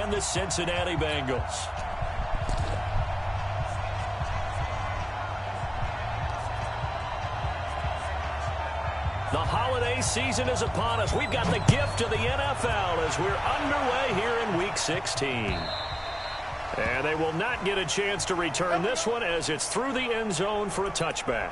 and the Cincinnati Bengals. The holiday season is upon us. We've got the gift of the NFL as we're underway here in Week 16. And they will not get a chance to return this one as it's through the end zone for a touchback.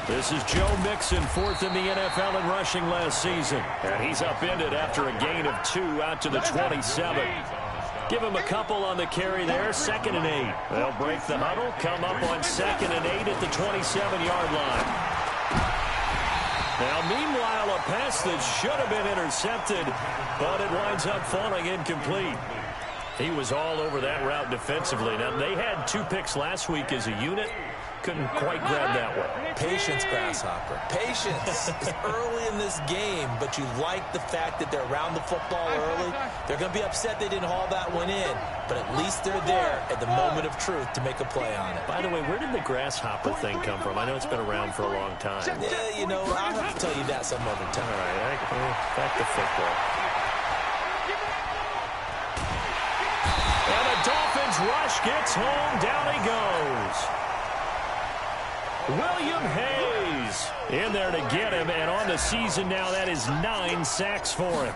This is Joe Mixon, fourth in the NFL in rushing last season. And he's upended after a gain of 2 out to the 27. Give him a couple on the carry there, 2nd and 8. They'll break the huddle, come up on 2nd and 8 at the 27-yard line. Now, meanwhile, a pass that should have been intercepted, but it winds up falling incomplete. He was all over that route defensively. Now, they had 2 picks last week as a unit. Couldn't quite grab that one. Patience, Grasshopper. Patience is early in this game, but you like the fact that they're around the football early. They're going to be upset they didn't haul that one in, but at least they're there at the moment of truth to make a play on it. By the way, where did the Grasshopper thing come from? I know it's been around for a long time. Yeah, you know, I'll have to tell you that some other time. All right, back to football. And the Dolphins rush gets home. Down he goes. William Hayes in there to get him, and on the season now, that is 9 sacks for him.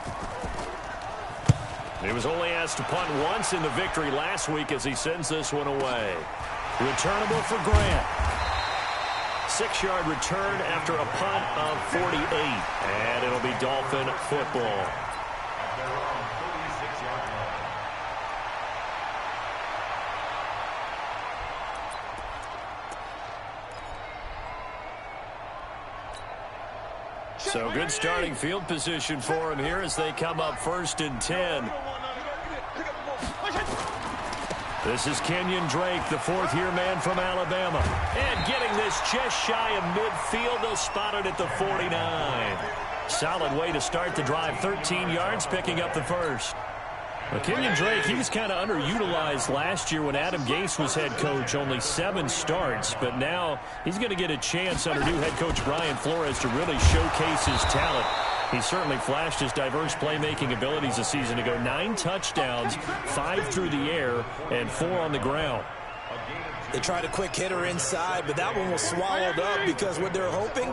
He was only asked to punt once in the victory last week as he sends this one away. Returnable for Grant. 6-yard return after a punt of 48, and it'll be Dolphin football. So good starting field position for him here as they come up 1st and 10. This is Kenyon Drake, the 4th-year man from Alabama. And getting this just shy of midfield, they'll spot it at the 49. Solid way to start the drive, 13 yards, picking up the first. Well, Kenyon Drake, he was kind of underutilized last year when Adam Gase was head coach, only 7 starts. But now he's going to get a chance under new head coach Brian Flores to really showcase his talent. He certainly flashed his diverse playmaking abilities a season ago. 9 touchdowns, 5 through the air, and 4 on the ground. They tried a quick hitter inside, but that one was swallowed up because what they're hoping,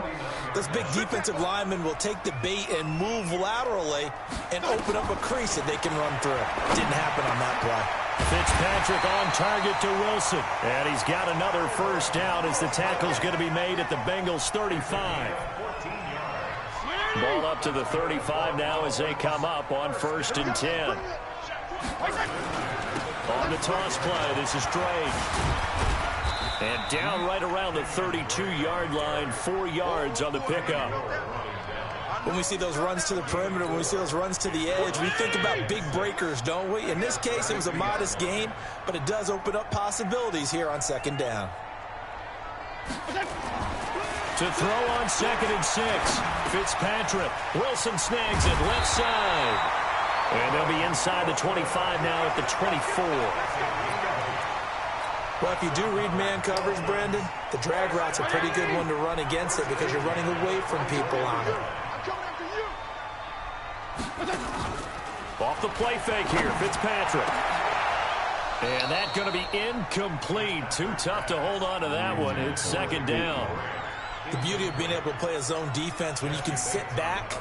this big defensive lineman will take the bait and move laterally and open up a crease that they can run through. Didn't happen on that play. Fitzpatrick on target to Wilson. And he's got another first down as the tackle's going to be made at the Bengals 35. Ball up to the 35 now as they come up on 1st and 10. On the toss play, this is Drake. And down right around the 32-yard line, 4 yards on the pickup. When we see those runs to the perimeter, when we see those runs to the edge, we think about big breakers, don't we? In this case, it was a modest gain, but it does open up possibilities here on 2nd down. To throw on 2nd and 6, Fitzpatrick. Wilson snags it left side. And they'll be inside the 25 now at the 24. Well, if you do read man coverage, Brendan, the drag route's a pretty good one to run against it because you're running away from people on it. Off the play fake here, Fitzpatrick. And that's going to be incomplete. Too tough to hold on to that one. It's 2nd down. The beauty of being able to play a zone defense when you can sit back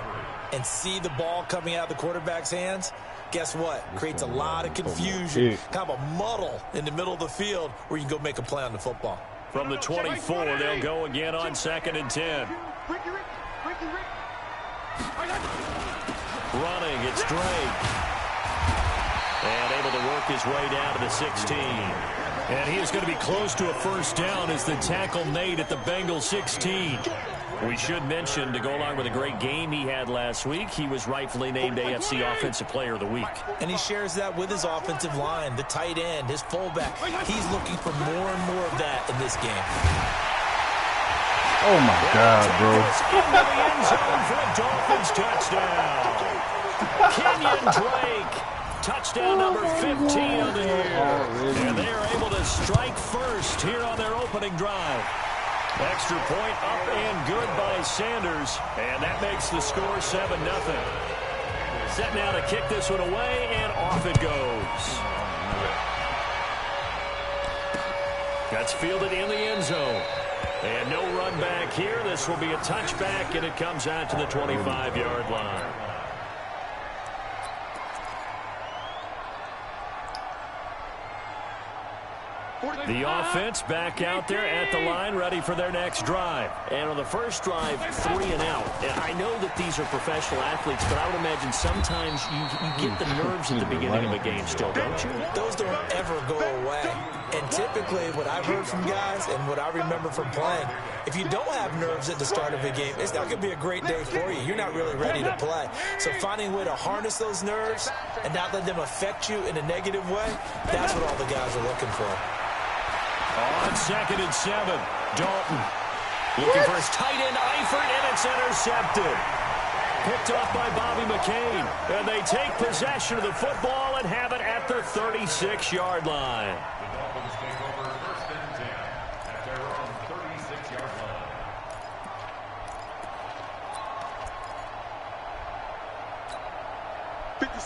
and see the ball coming out of the quarterback's hands, guess what? Creates a lot of confusion, kind of a muddle in the middle of the field where you can go make a play on the football. From the 24, they'll go again on 2nd and 10. Running, it's Drake. And able to work his way down to the 16. And he is going to be close to a first down as the tackle made at the Bengals 16. We should mention, to go along with a great game he had last week, he was rightfully named AFC Offensive Player of the Week. And he shares that with his offensive line, the tight end, his fullback. He's looking for more and more of that in this game. Oh, my God, bro. Into the end zone for a Dolphins touchdown. Kenyon Drake. Touchdown number 15 of the year. And they are able to strike first here on their opening drive. Extra point up and good by Sanders. And that makes the score 7-0. Set now to kick this one away, and off it goes. That's fielded in the end zone. And no run back here. This will be a touchback, and it comes out to the 25-yard line. The offense back out there at the line, ready for their next drive. And on the first drive, 3 and out. I know that these are professional athletes, but I would imagine sometimes you get the nerves at the beginning of a game still, don't you? Those don't ever go away. And typically, what I've heard from guys and what I remember from playing, if you don't have nerves at the start of a game, it's not going to be a great day for you. You're not really ready to play. So finding a way to harness those nerves and not let them affect you in a negative way, that's what all the guys are looking for. On 2nd and 7, Dalton looking for his tight end, Eifert, and it's intercepted. Picked off by Bobby McCain. And they take possession of the football and have it at the 36-yard line.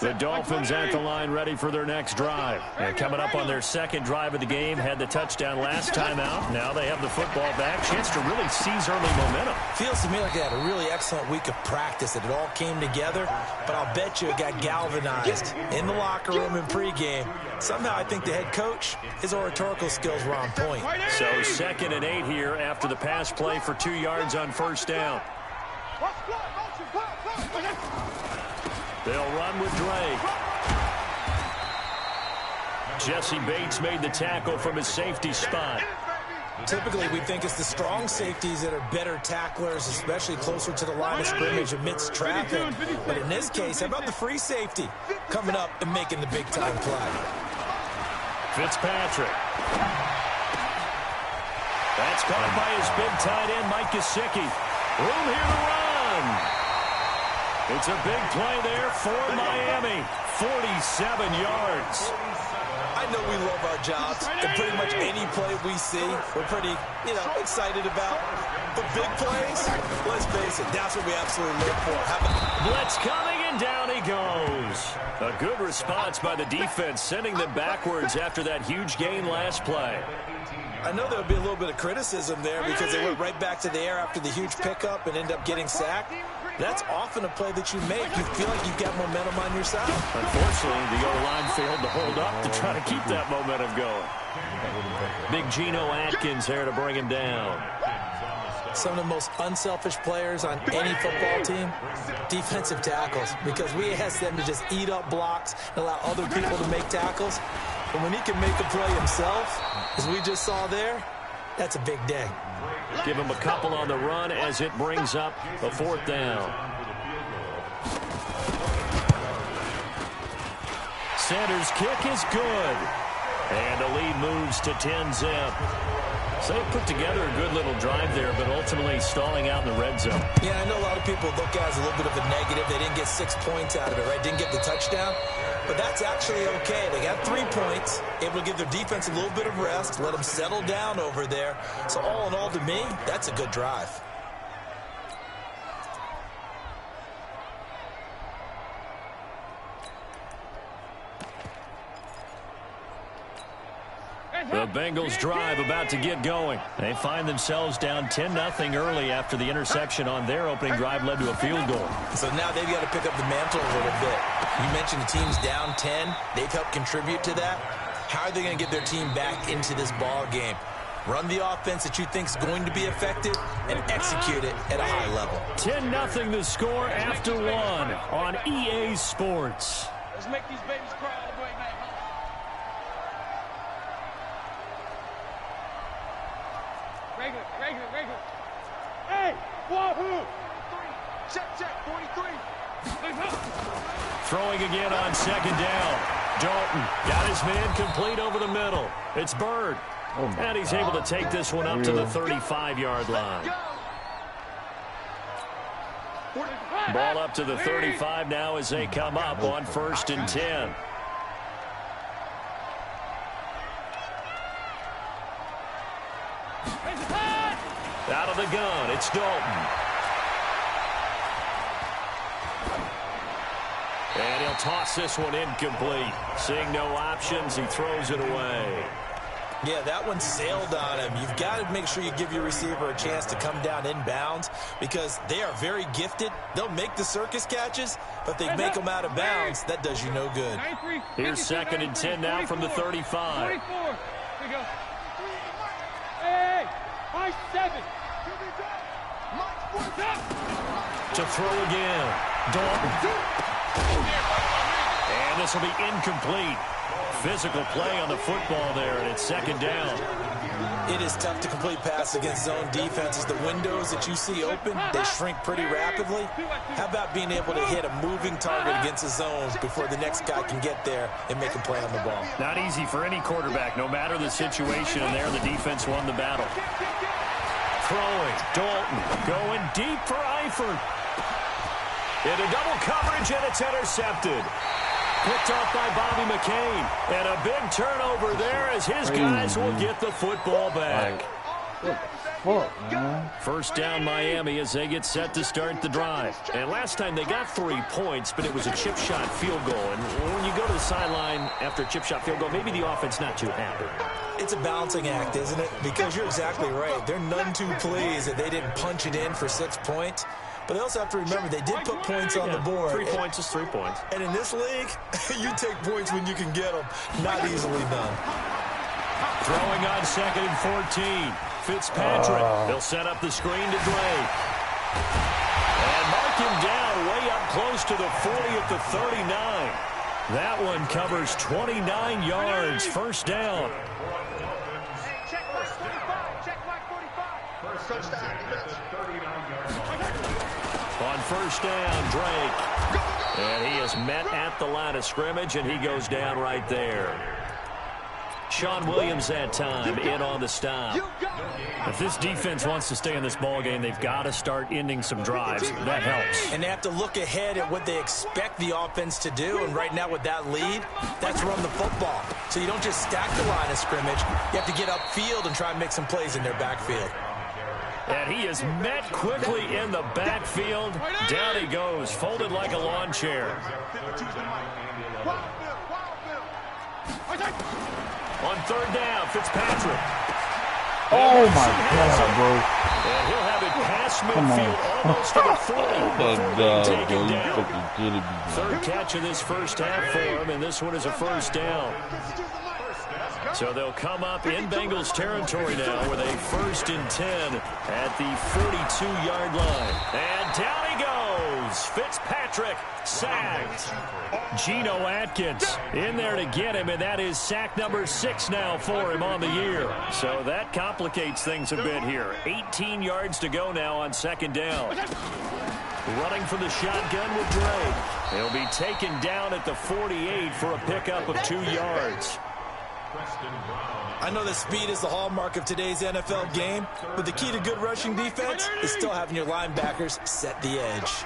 The Dolphins at the line, ready for their next drive. And coming up on their second drive of the game, had the touchdown last time out. Now they have the football back. Chance to really seize early momentum. Feels to me like they had a really excellent week of practice, that it all came together. But I'll bet you it got galvanized in the locker room in pregame. Somehow I think the head coach, his oratorical skills were on point. So 2nd and 8 here after the pass play for 2 yards on first down. They'll run with Drake. Jesse Bates made the tackle from his safety spot. Typically, we think it's the strong safeties that are better tacklers, especially closer to the line of scrimmage amidst traffic. But in this case, how about the free safety coming up and making the big-time play? Fitzpatrick. That's caught by his big tight end, Mike Gesicki. Room here to run. It's a big play there for Miami. 47 yards. I know we love our jobs, and pretty much any play we see, we're pretty, excited about. But big plays, let's face it, that's what we absolutely live for. Blitz coming, and down he goes. A good response by the defense, sending them backwards after that huge gain last play. I know there'll be a little bit of criticism there because they went right back to the air after the huge pickup and end up getting sacked. That's often a play that you make. You feel like you've got momentum on your side. Unfortunately, the O-line failed to hold up to try to keep that momentum going. Big Geno Atkins there to bring him down. Some of the most unselfish players on any football team, defensive tackles, because we ask them to just eat up blocks and allow other people to make tackles. But when he can make a play himself, as we just saw there, that's a big day. Give him a couple on the run as it brings up a 4th down. Sanders' kick is good. And the lead moves to 10-zip. So they put together a good little drive there, but ultimately stalling out in the red zone. Yeah, I know a lot of people look at it as a little bit of a negative. They didn't get 6 points out of it, right? Didn't get the touchdown. But that's actually okay. They got 3 points, able to give their defense a little bit of rest, let them settle down over there. So all in all, to me, that's a good drive. The Bengals drive about to get going. They find themselves down 10-0 early after the interception on their opening drive led to a field goal. So now they've got to pick up the mantle a little bit. You mentioned the team's down 10. They've helped contribute to that. How are they going to get their team back into this ball game? Run the offense that you think is going to be effective and execute it at a high level. 10-0 the score after 1 on EA Sports. Let's make these babies cry all the way back. Regular. Hey, wahoo! Check, 43. Throwing again on second down. Dalton got his man complete over the middle. It's Bird. And he's able to take this one up to the 35-yard line. Ball up to the 35 now as they come up on 1st and 10. Out of the gun, it's Dalton. And he'll toss this one incomplete. Seeing no options, he throws it away. Yeah, that one sailed on him. You've got to make sure you give your receiver a chance to come down inbounds because they are very gifted. They'll make the circus catches, but they make them out of bounds. That does you no good. Here's 2nd and 10 now from the 35. 44. Here we go. Hey, my 7. To throw again. Dalton. And this will be incomplete. Physical play on the football there, and it's 2nd down. It is tough to complete pass against zone defenses. The windows that you see open, they shrink pretty rapidly. How about being able to hit a moving target against a zone before the next guy can get there and make a play on the ball? Not easy for any quarterback, no matter the situation, and there the defense won the battle. Throwing, Dalton going deep for Eifert. Into double coverage, and it's intercepted. Picked off by Bobby McCain. And a big turnover there as his guys will get the football back. First down Miami as they get set to start the drive. And last time they got 3 points, but it was a chip shot field goal. And when you go to the sideline after a chip shot field goal, maybe the offense not too happy. It's a balancing act, isn't it? Because you're exactly right. They're none too pleased that they didn't punch it in for 6 points. But they also have to remember they did put points on the board. 3 points is 3 points. And in this league, you take points when you can get them. Not easily done. Throwing on 2nd and 14. Fitzpatrick. They'll set up the screen to Drake. And mark him down way up close to the 40 at the 39. That one covers 29 yards. First down. Check mark 45. Check mark 45. First touchdown. On first down, Drake. And he is met at the line of scrimmage, and he goes down right there. Sean Williams that time in on the stop. If this defense wants to stay in this ball game, they've got to start ending some drives. That helps. And they have to look ahead at what they expect the offense to do. And right now with that lead, that's run the football. So you don't just stack the line of scrimmage. You have to get upfield and try and make some plays in their backfield. And he is met quickly in the backfield. Down he goes, folded like a lawn chair. On third down, Fitzpatrick. Oh, my God, bro. And he'll have it past midfield almost to the 40. Oh, God, bro. You fucking kidding me, bro. Third catch of this first half for him, and this one is a first down. So they'll come up in Bengals territory now with a 1st and 10 at the 42-yard line. And down he goes. Fitzpatrick sacked. Geno Atkins in there to get him, and that is sack number 6 now for him on the year. So that complicates things a bit here. 18 yards to go now on 2nd down. Running from the shotgun with Drake. He'll be taken down at the 48 for a pickup of 2 yards. I know that speed is the hallmark of today's NFL game, but the key to good rushing defense is still having your linebackers set the edge.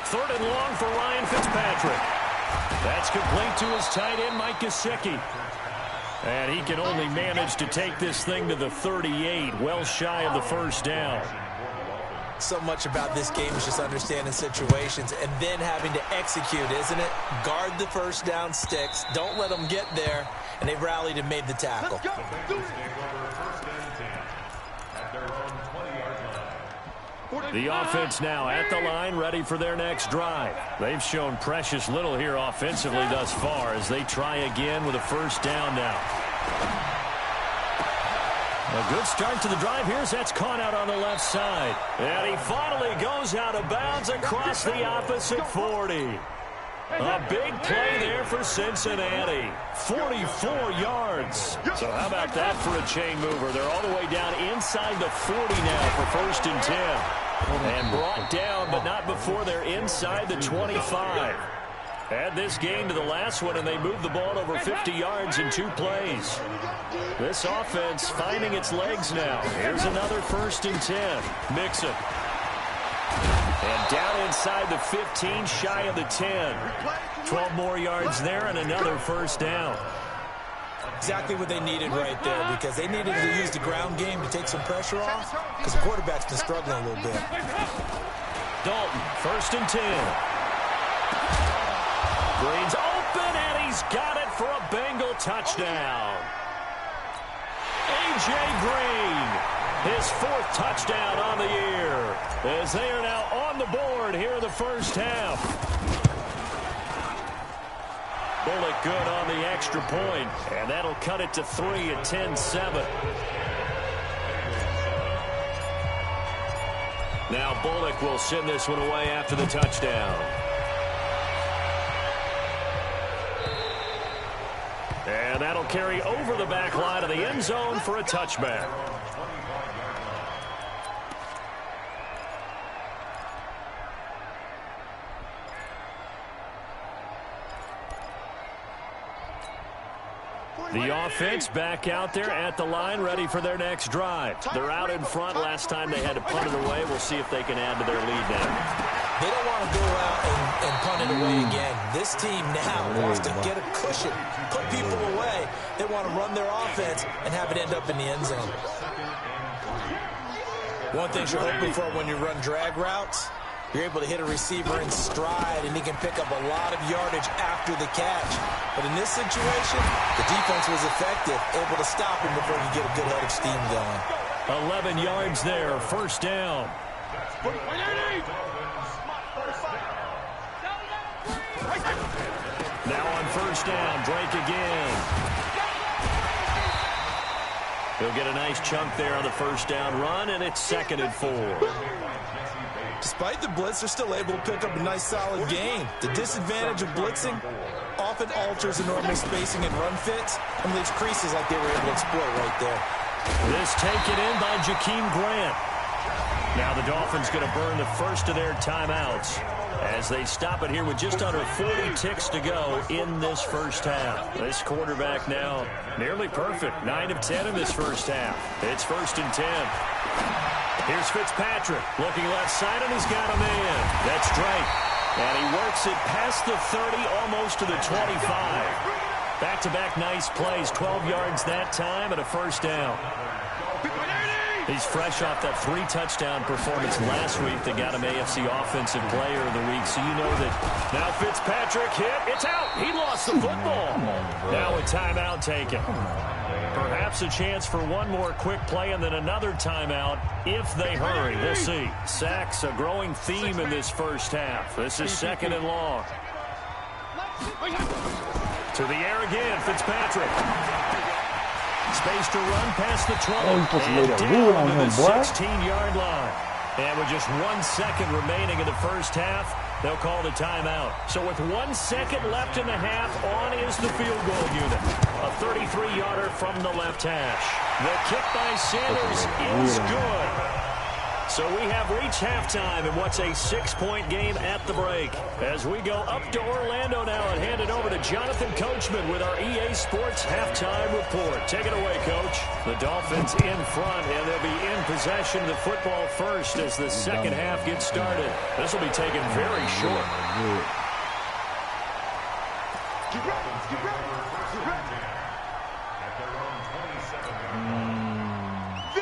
3rd and long for Ryan Fitzpatrick. That's complete to his tight end, Mike Gesicki. And he can only manage to take this thing to the 38, well shy of the first down. So much about this game is just understanding situations and then having to execute, isn't it? Guard the first down sticks. Don't let them get there. And they rallied and made the tackle. The offense now at the line, ready for their next drive. They've shown precious little here offensively thus far as they try again with a first down now. A good start to the drive here as that's caught out on the left side. And he finally goes out of bounds across the opposite 40. A big play there for Cincinnati. 44 yards. So how about that for a chain mover? They're all the way down inside the 40 now for 1st and 10. And brought down, but not before they're inside the 25. Add this game to the last one, and they moved the ball over 50 yards in 2 plays. This offense finding its legs now. Here's another 1st and 10. Mixon. And down inside the 15, shy of the 10. 12 more yards there and another 1st down. Exactly what they needed right there, because they needed to use the ground game to take some pressure off, because the quarterback's been struggling a little bit. Dalton, 1st and 10. Green's open, and he's got it for a Bengal touchdown. A.J. Green, his 4th touchdown on the year, as they are now on the board here in the 1st half. Bullock good on the extra point, and that'll cut it to 3 at 10-7. Now Bullock will send this one away after the touchdown. And that'll carry over the back line of the end zone for a touchback. The offense back out there at the line, ready for their next drive. They're out in front. Last time they had to punt it away. We'll see if they can add to their lead now. They don't want to go out and punt it away again. This team now wants to get a cushion, put people away. They want to run their offense and have it end up in the end zone. One thing you're hoping for when you run drag routes, you're able to hit a receiver in stride, and he can pick up a lot of yardage after the catch. But in this situation, the defense was effective, able to stop him before he get a good head of steam going. 11 yards there, 1st down. Now on 1st down, Drake again. He'll get a nice chunk there on the 1st down run, and it's 2nd and 4. Despite the blitz, they're still able to pick up a nice, solid gain. The disadvantage of blitzing often alters the normal spacing and run fits and leaves creases like they were able to exploit right there. This taken in by Jakeem Grant. Now the Dolphins going to burn the first of their timeouts as they stop it here with just under 40 ticks to go in this 1st half. This quarterback now nearly perfect. 9 of 10 in this 1st half. It's 1st and 10. Here's Fitzpatrick looking left side, and he's got a man. That's Drake. And he works it past the 30, almost to the 25. Back-to-back nice plays, 12 yards that time and a 1st down. He's fresh off that 3-touchdown performance last week that got him AFC Offensive Player of the Week. So you know that now Fitzpatrick hit. It's out. He lost the football. Now a timeout taken. Perhaps a chance for one more quick play and then another timeout if they hurry. We'll see. Sacks, a growing theme in this 1st half. This is 2nd and long. To the air again, Fitzpatrick. Space to run past the 20. And down to the 16-yard line. And with just 1 second remaining in the 1st half, they'll call the timeout. So with 1 second left in the half, on is the field goal unit. A 33-yarder from the left hash. The kick by Sanders is good. So we have reached halftime in what's a 6-point game at the break. As we go up to Orlando now and hand it over to Jonathan Coachman with our EA Sports Halftime Report. Take it away, Coach. The Dolphins in front, and they'll be in possession of the football first as the 2nd half gets started. This will be taken very short.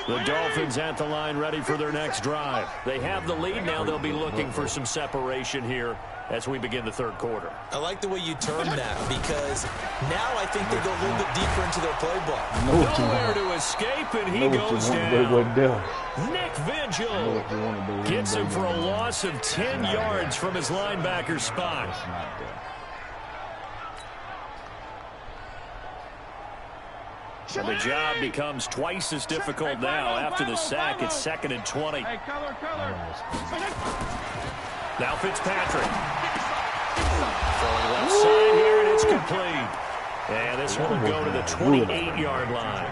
The Dolphins at the line ready for their next drive. They have the lead now. They'll be looking for some separation here as we begin the 3rd quarter. I like the way you term that, because now I think they go a little bit deeper into their playbook. Nowhere to escape, and he goes down. Nick Vigil gets him for a loss of 10 yards from his linebacker spot. And the job becomes twice as difficult now. After the sack, it's 2nd and 20. Now Fitzpatrick. Throwing left side here, and it's complete. And this one will go to the 28-yard line.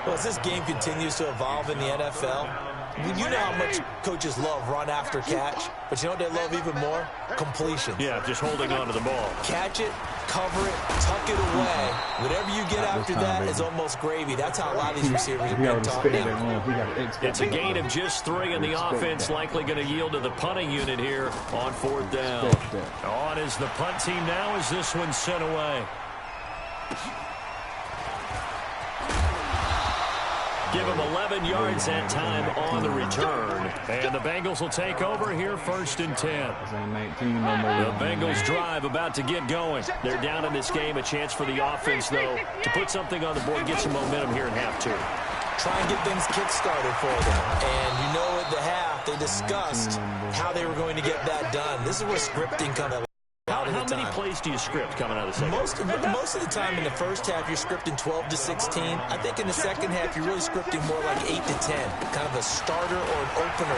Well, as this game continues to evolve in the NFL, you know how much coaches love run after catch, but you know what they love even more? Completions. Yeah, just holding on to the ball. Catch it, cover it, tuck it away. Whatever you get after that is almost gravy. That's how a lot of these receivers are being taught now. It's a gain of just 3, and the offense likely going to yield to the punting unit here on 4th down. On is the punt team now as this one's sent away. Give them 11 yards that time on the return. And the Bengals will take over here 1st and 10. The Bengals drive about to get going. They're down in this game. A chance for the offense, though, to put something on the board, get some momentum here in half 2. Try and get things kick-started for them. And you know at the half, they discussed how they were going to get that done. This is where scripting comes out. How many plays do you script coming out of the second? Most of the time in the first half, you're scripting 12 to 16. I think in the second half, you're really scripting more like 8 to 10. Kind of a starter or an opener,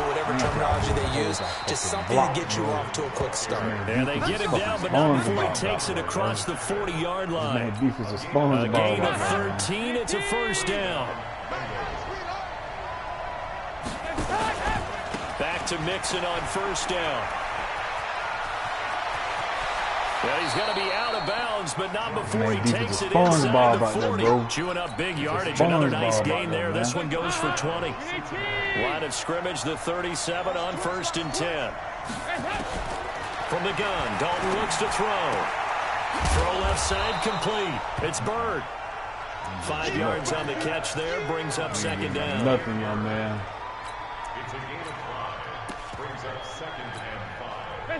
whatever terminology they use. Just something to get you off to a quick start. And they get him down, but not before he takes it across the 40-yard line. A gain of 13. It's a 1st down. Back to Mixon on 1st down. Well, he's going to be out of bounds, but not before he takes it inside the 40. Chewing up big yardage. Another nice gain there. This one goes for 20. Line of scrimmage, the 37 on 1st and 10. From the gun, Dalton looks to throw. Throw left side, complete. It's Bird. 5 yards on the catch there, brings up 2nd down. Nothing, young man.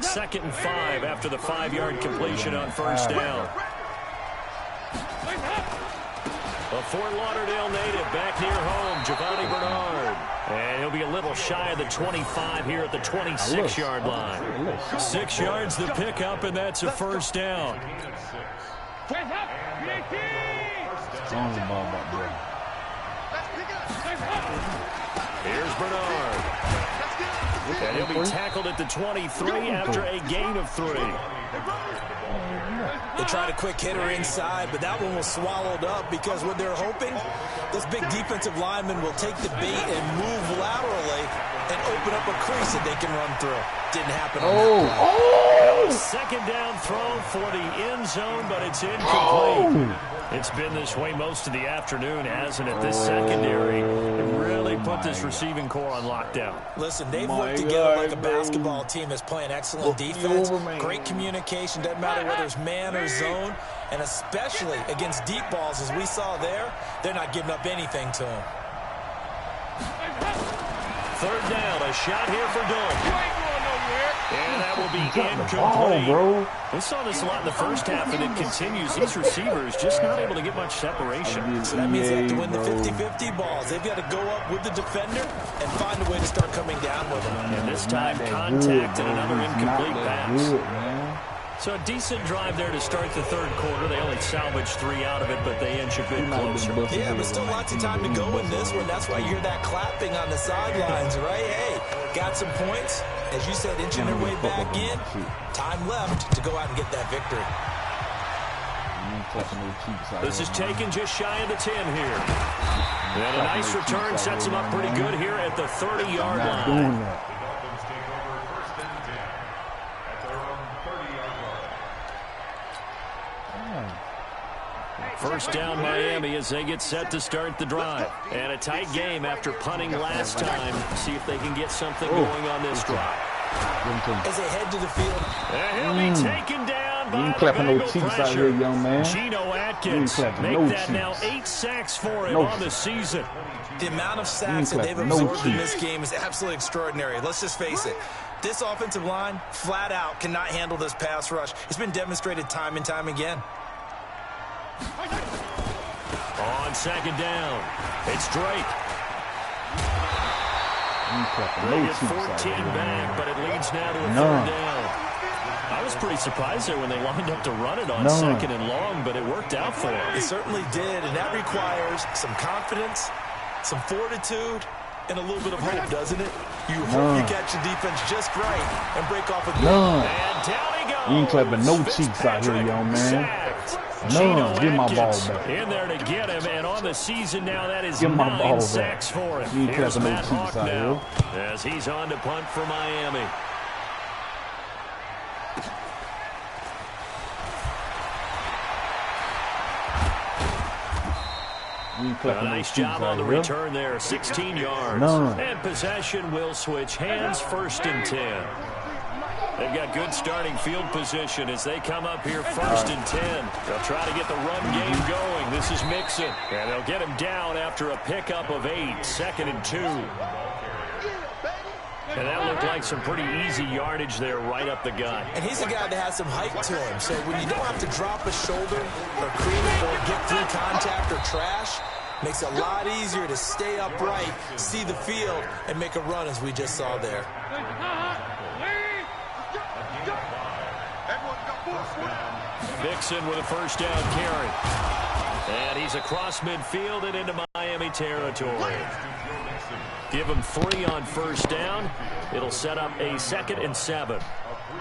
2nd and 5 after the 5-yard completion on 1st down. A Fort Lauderdale native back near home, Giovanni Bernard. And he'll be a little shy of the 25 here at the 26-yard line. 6 yards the pickup, and that's a 1st down. Here's Bernard. And he'll be tackled at the 23 after a gain of 3. They tried a quick hitter inside, but that one was swallowed up because what they're hoping, this big defensive lineman will take the bait and move laterally and open up a crease that they can run through. Didn't happen on that play. 2nd down throw for the end zone, but it's incomplete. It's been this way most of the afternoon, hasn't it? This secondary really put this receiving core on lockdown. Listen, they've worked together like a basketball team that's playing excellent defense. Great communication, doesn't matter whether it's man or zone, and especially against deep balls, as we saw there, they're not giving up anything to them. 3rd down, a shot here for Dalton. And that will be incomplete. We saw this a lot in the first half, and it continues. These receivers just not able to get much separation. So that means they have to win the 50-50 balls. They've got to go up with the defender and find a way to start coming down with them. And this time, contact and another incomplete pass. So a decent drive there to start the 3rd quarter. They only salvaged 3 out of it, but they inch a bit closer. Yeah, but still lots of time to go in this one. That's why you hear that clapping on the sidelines, right? Hey, got some points. As you said, inching their way back in. Time left to go out and get that victory. This is taken just shy of the 10 here. And a nice return sets them up pretty good here at the 30-yard line. 1st down Miami as they get set to start the drive. And a tight game after punting last time. See if they can get something going on this drive. As they head to the field. And he'll be taken down by clapping no Bengal cheeks pressure. out here, young man. Geno Atkins make no that cheeks. now 8 sacks for him on the season. The amount of sacks that they've absorbed in this game is absolutely extraordinary. Let's just face it. This offensive line, flat out, cannot handle this pass rush. It's been demonstrated time and time again. On 2nd down, it's Drake. They get 14 back, but it leads now to a 3rd down. I was pretty surprised there when they lined up to run it on 2nd and long, but it worked out for them. It certainly did, and that requires some confidence, some fortitude, and a little bit of hope, doesn't it? You hope you catch the defense just right and break off a good. None. And down he goes. You ain't clapping no cheeks out here, young man. None. Give my ball back. In there to get him, and on the season now, that is Give my ball 9 back. sacks for him. You ain't Here's clapping no Matt cheeks Hawk out now here. as he's on to punt for Miami. A nice job on the return there, 16 yards. None. And possession will switch hands, 1st and 10. They've got good starting field position as they come up here 1st and 10. They'll try to get the run game going. This is Mixon. And they'll get him down after a pickup of 8, 2nd and 2. And that looked like some pretty easy yardage there right up the gut. And he's a guy that has some height to him. So when you don't have to drop a shoulder or creep or get through contact or trash, makes it a lot easier to stay upright, see the field, and make a run as we just saw there. Mixon with a 1st down carry. And he's across midfield and into Miami territory. Give him 3 on 1st down. It'll set up a 2nd and 7.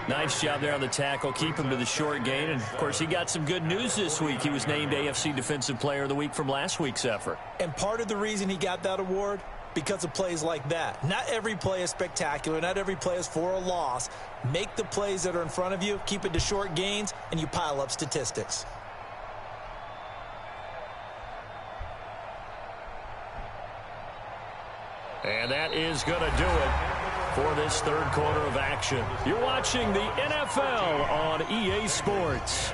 Nice job there on the tackle. Keep him to the short gain. And, of course, he got some good news this week. He was named AFC Defensive Player of the Week from last week's effort. And part of the reason he got that award, because of plays like that. Not every play is spectacular. Not every play is for a loss. Make the plays that are in front of you, keep it to short gains, and you pile up statistics. And that is going to do it for this 3rd quarter of action. You're watching the NFL on EA Sports.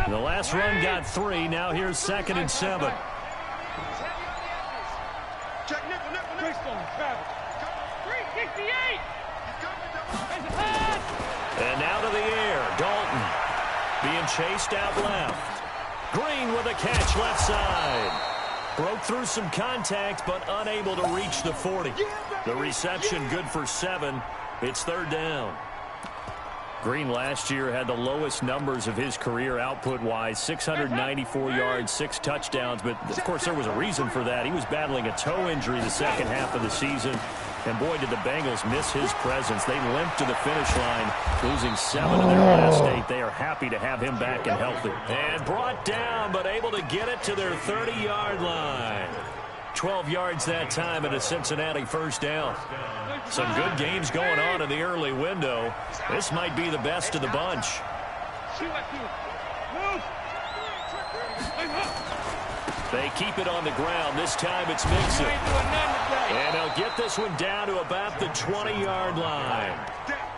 The last run got 3. Now here's 2nd and 7. And now to the air. Dalton being chased out left. Green with a catch left side. Broke through some contact, but unable to reach the 40. The reception good for 7. It's 3rd down. Green last year had the lowest numbers of his career output-wise, 694 yards, 6 touchdowns. But, of course, there was a reason for that. He was battling a toe injury the second half of the season. And, boy, did the Bengals miss his presence. They limped to the finish line, losing 7 of their last 8. They are happy to have him back and healthy. And brought down, but able to get it to their 30-yard line. 12 yards that time and a Cincinnati 1st down. Some good games going on in the early window. This might be the best of the bunch. They keep it on the ground. This time it's Mixon. And they'll get this one down to about the 20-yard line.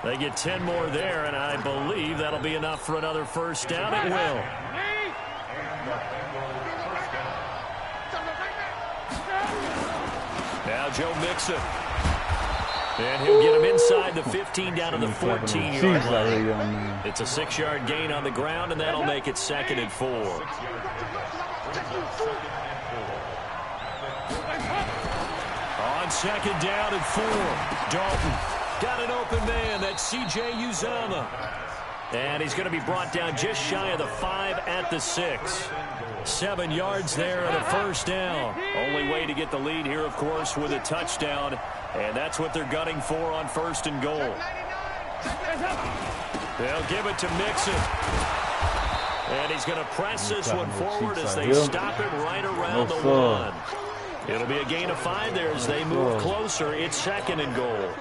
They get 10 more there, and I believe that'll be enough for another 1st down. It will. Now Joe Mixon. And he'll get him inside the 15 down to the 14-yard line. It's a 6-yard gain on the ground, and that'll make it 2nd and 4. On 2nd down and 4. Dalton got an open man. That's C.J. Uzomah. And he's going to be brought down just shy of the 5 at the 6. 7 yards there and a 1st down. Only way to get the lead here, of course, with a touchdown. And that's what they're gunning for on 1st and goal. They'll give it to Mixon. And he's going to press this one forward as they stop him right around the 1. It'll be a gain of 5 there as they move closer. It's 2nd and goal.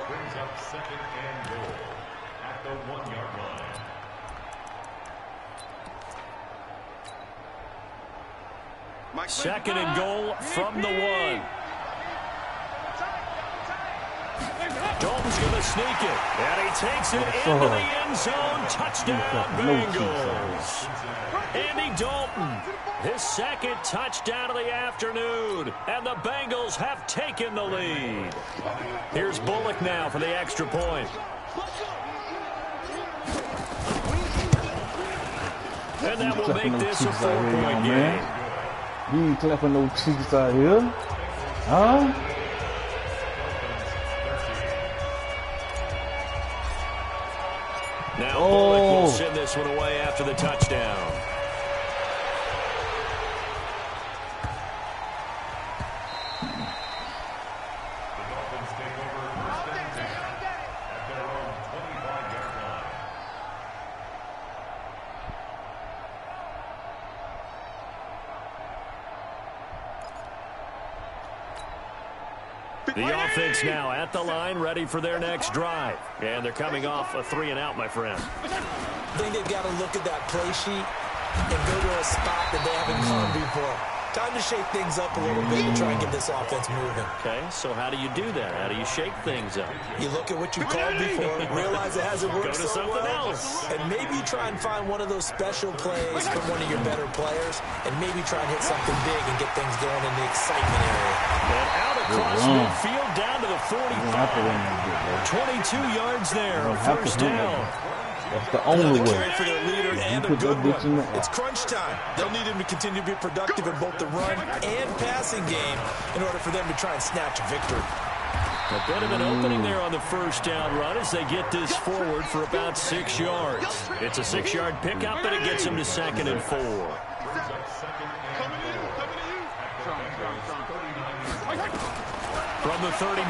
Second and goal from the 1. Dalton's going to sneak it, and he takes it into the end zone. Touchdown, Bengals. Andy Dalton, his 2nd touchdown of the afternoon, and the Bengals have taken the lead. Here's Bullock now for the extra point. And that will make this a cheeks out here, 4-point young game. man. You ain't clapping no cheeks out here. Huh? Now Bullock will send this one away after the touchdown. The offense now at the line, ready for their next drive. And they're coming off a 3-and-out, my friend. I think they've got to look at that play sheet and go to a spot that they haven't gone before. Time to shake things up a little bit and try and get this offense moving. Okay, so how do you do that? How do you shake things up? You look at what you called before, realize it hasn't worked Go to so something well, else. and maybe try and find one of those special plays from one of your better players, and maybe try and hit something big and get things going in the excitement area. And out across midfield down to the 45. 22 yards there, a first down. That's the only way. Carry for their leader and a put good that bitch in one. the air. It's crunch time. They'll need him to continue to be productive in both the run and passing game in order for them to try and snatch a victory. A bit of an opening there on the first down run as they get this forward for about 6 yards. It's a 6-yard pickup, and it gets them to 2nd and 4. From the 39,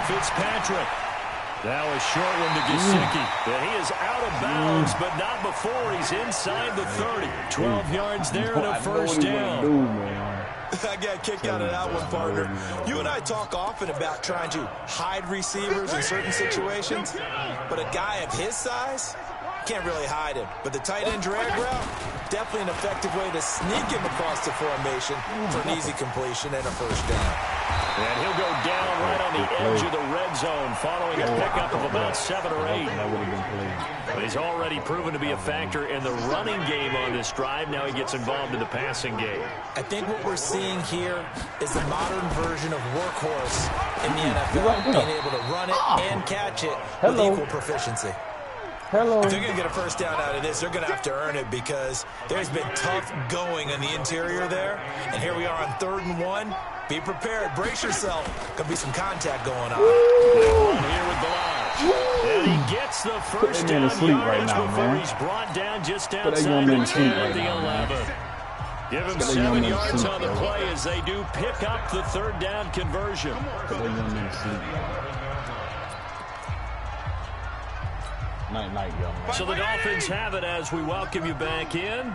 Fitzpatrick. Now a short one to Gesicki. And he is out of bounds, but not before he's inside the 30. 12 yards there and a first down. I got kicked out of that one, partner. You and I talk often about trying to hide receivers in certain situations, but a guy of his size can't really hide him. But the tight end drag route, definitely an effective way to sneak him across the formation for an easy completion and a first down. And he'll go down right on the edge of the red zone following a pickup of about 7 or 8. But he's already proven to be a factor in the running game on this drive. Now he gets involved in the passing game. I think what we're seeing here is the modern version of workhorse in the NFL, being able to run it and catch it with equal proficiency. If they're going to get a first down out of this, they're going to have to earn it because there's been tough going in the interior there. And here we are on 3rd and 1. Be prepared. Brace yourself. Could be some contact going on. Here with Blige. And he gets the first down yardage before he's brought down just outside the 10 at the 11. Give him 7 yards on the play as they do pick up the 3rd down conversion. So the Dolphins have it as we welcome you back in.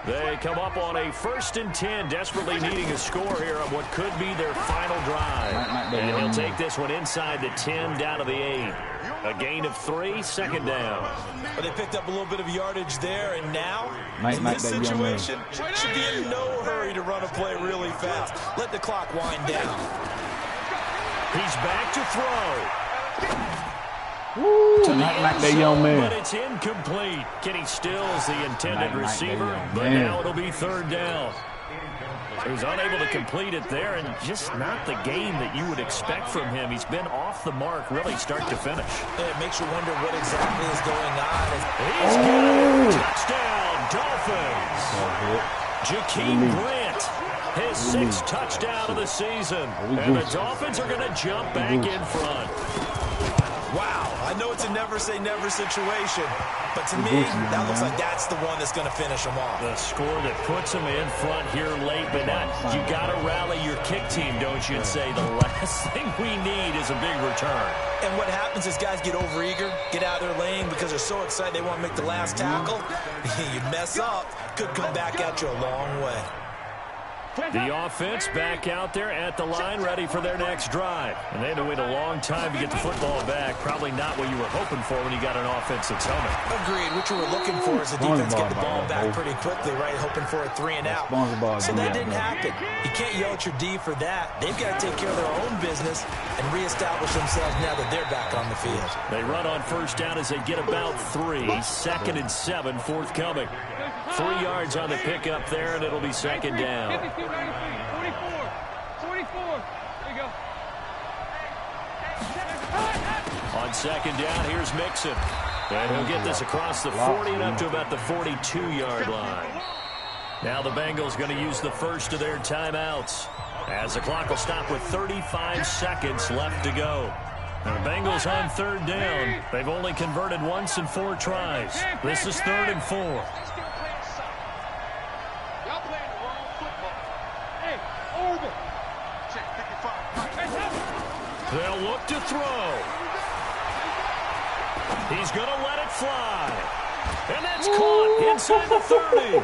They come up on a 1st and 10, desperately needing a score here on what could be their final drive. And he'll take this one inside the 10 down to the 8. A gain of 3, 2nd down. But they picked up a little bit of yardage there, and now, in this situation, should be in no hurry to run a play really fast. Let the clock wind down. He's back to throw. Not that young man. But it's incomplete. Kenny Stills, the intended receiver, but now it'll be 3rd down. He was unable to complete it there, and just not the game that you would expect from him. He's been off the mark, really, start to finish. It makes you wonder what exactly is going on. He's got it. Touchdown, Dolphins. Jakeem Grant, his 6th touchdown of the season. And the Dolphins are going to jump back in front. Wow, I know it's a never-say-never situation, but to me, that looks like that's the one that's going to finish them off. The score that puts them in front here late, but now you got to rally your kick team, don't you, and say the last thing we need is a big return. And what happens is guys get overeager, get out of their lane because they're so excited they want to make the last tackle. You mess up, could come back at you a long way. The offense back out there at the line, ready for their next drive. And they had to wait a long time to get the football back. Probably not what you were hoping for when you got an offense that's humming. Agreed. What you were looking for is the defense get the ball back pretty quickly, right? Hoping for a 3-and-out. So that didn't happen. You can't yell at your D for that. They've got to take care of their own business and reestablish themselves now that they're back on the field. They run on first down as they get about 3. 2nd and 7 forthcoming. 3 yards on the pickup there, and it'll be 2nd down. 44. There you go. On 2nd down, here's Mixon. And he'll get this across the 40 and up to about the 42-yard line. Now the Bengals going to use the first of their timeouts, as the clock will stop with 35 seconds left to go. And the Bengals on third down. They've only converted once in 4 tries. This is 3rd and 4. Y'all playing the wrong football. Hey, over. Check 55. They'll look to throw. He's going to let it fly. And that's caught inside the 30.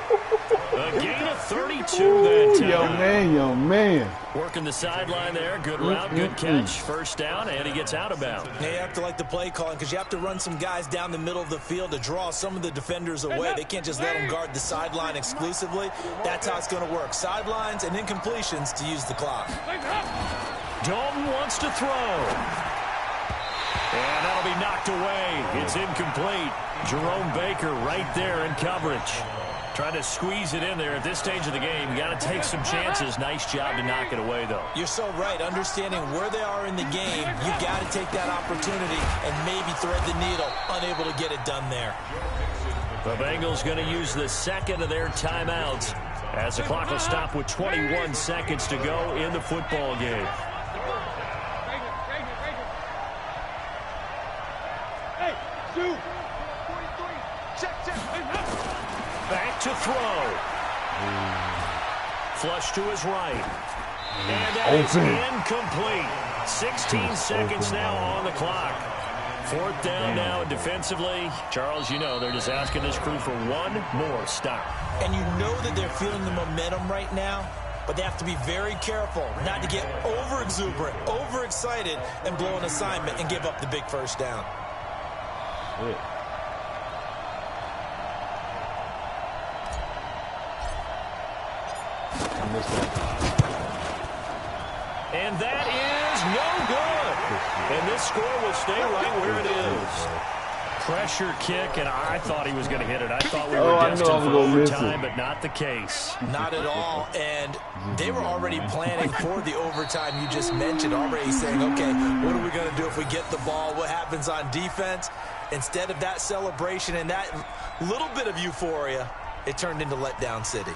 A gain of 32 that time. Yo, man. Working the sideline there. Good route, good catch. First down, and he gets out of bounds. Yeah, you have to like the play calling because you have to run some guys down the middle of the field to draw some of the defenders away. They can't just let them guard the sideline exclusively. That's how it's going to work. Sidelines and incompletions to use the clock. Dalton wants to throw. And that'll be knocked away. It's incomplete. Jerome Baker right there in coverage. Trying to squeeze it in there at this stage of the game. You got to take some chances. Nice job to knock it away, though. You're so right. Understanding where they are in the game, you got to take that opportunity and maybe thread the needle. Unable to get it done there. The Bengals going to use the second of their timeouts as the clock will stop with 21 seconds to go in the football game. Hey, shoot. 43. Check. Back to throw. Flush to his right. And that is incomplete. 16 seconds now on the clock. 4th down now, and defensively, Charles, you know, they're just asking this crew for one more stop. And you know that they're feeling the momentum right now, but they have to be very careful not to get over-exuberant, over-excited, and blow an assignment and give up the big first down. Shit. And that is no good. And this score will stay right where it is. Pressure kick, and I thought he was going to hit it. I thought we were destined for overtime, but not the case. Not at all, and they were already planning for the overtime you just mentioned, already saying, okay, what are we going to do if we get the ball? What happens on defense? Instead of that celebration and that little bit of euphoria, it turned into letdown city.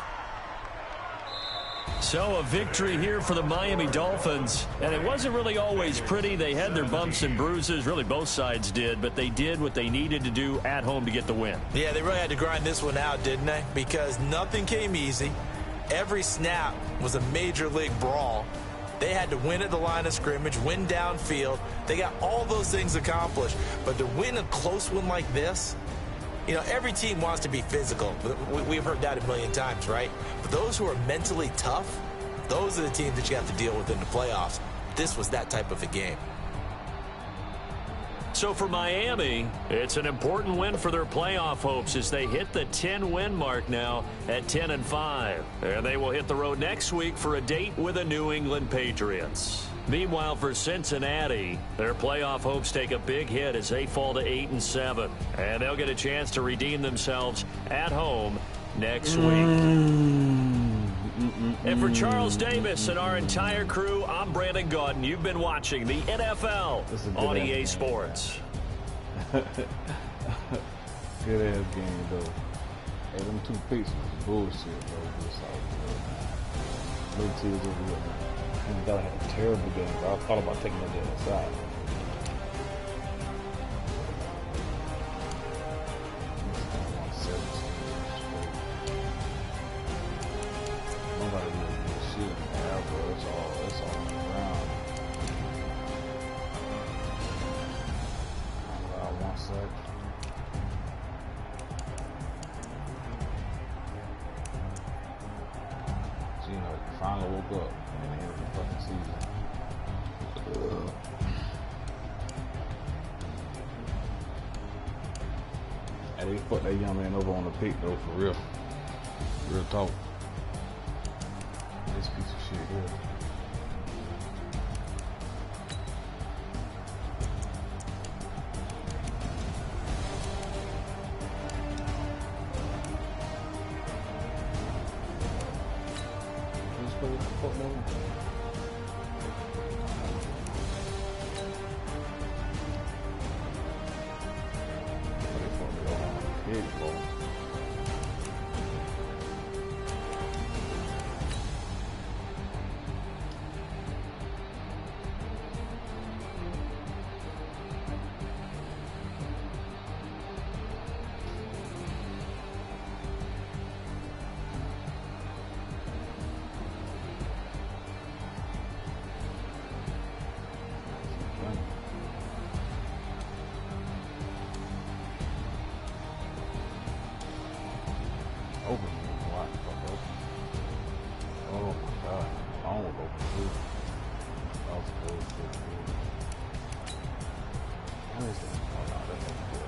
So a victory here for the Miami Dolphins, and it wasn't really always pretty. They had their bumps and bruises, really both sides did, but they did what they needed to do at home to get the win. Yeah, they really had to grind this one out, didn't they? Because nothing came easy. Every snap was a major league brawl. They had to win at the line of scrimmage, win downfield. They got all those things accomplished, but to win a close one like this, you know, every team wants to be physical. We've heard that a million times, right? But those who are mentally tough, those are the teams that you have to deal with in the playoffs. This was that type of a game. So for Miami, it's an important win for their playoff hopes as they hit the 10-win mark now at 10-5. And they will hit the road next week for a date with the New England Patriots. Meanwhile, for Cincinnati, their playoff hopes take a big hit as they fall to 8-7. And they'll get a chance to redeem themselves at home next week. And for Charles Davis and our entire crew, I'm Brandon Gaudin. You've been watching the NFL on EA Sports. Good ass game, though. Hey, them 2 picks was bullshit, bro. Little tears over here, man. I thought I had a terrible game, bro. I thought about taking that inside. Nobody really did shit, man, bro. It's all on the ground. One sec. So, you know, you finally woke up. And the end of the fucking season. And they fucked that young man over on the pick though, for real. Real talk. This piece of shit here. What is that? Oh, no, that's not good.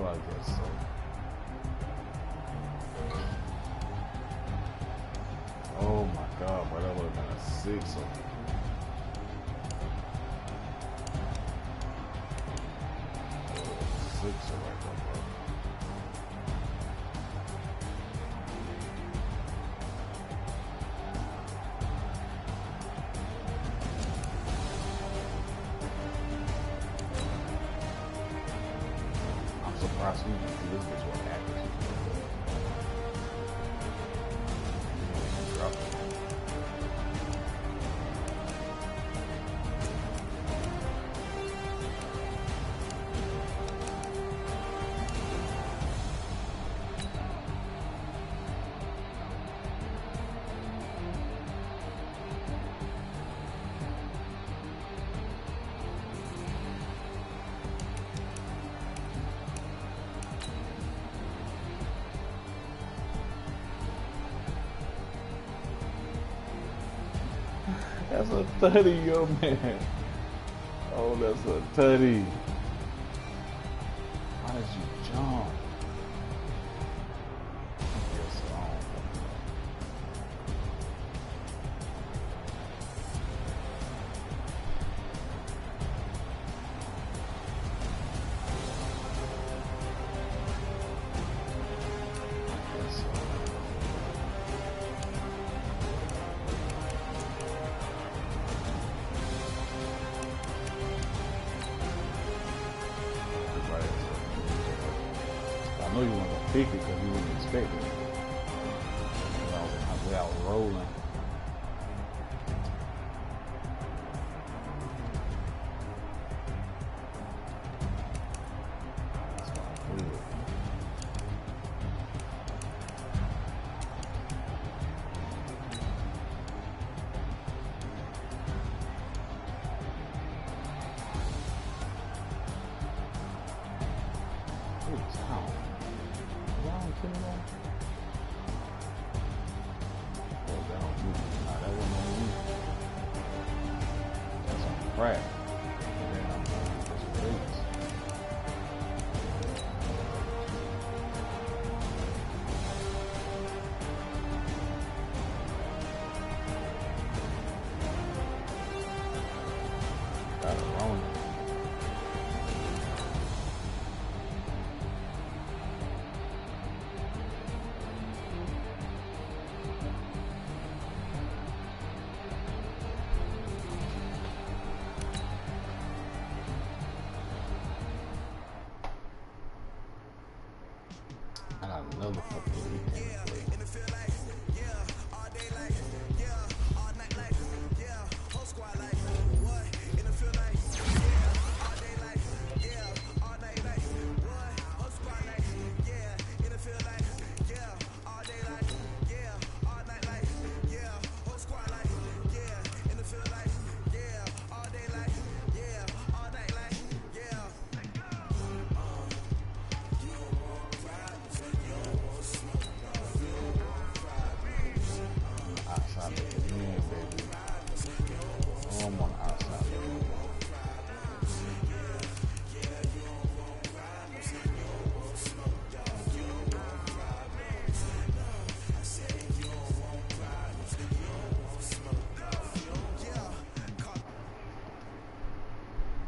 I guess so. Oh my God, bro, that would have been a 6. Right there, bro. I'm surprised we can do this bitch with accuracy. Drop it. That's a 30, yo, man. Oh, that's a 30. Why did you jump? Yes, I don't fucking know. Yes, I know you want to pick it because you wouldn't expect it. Without rolling. That's why I do it. Good town. Down, Kimmo. Oh, down, nah, that wasn't on you. That's on crack. Damn, that's great. Got it wrong. I got another fucking weekend to play.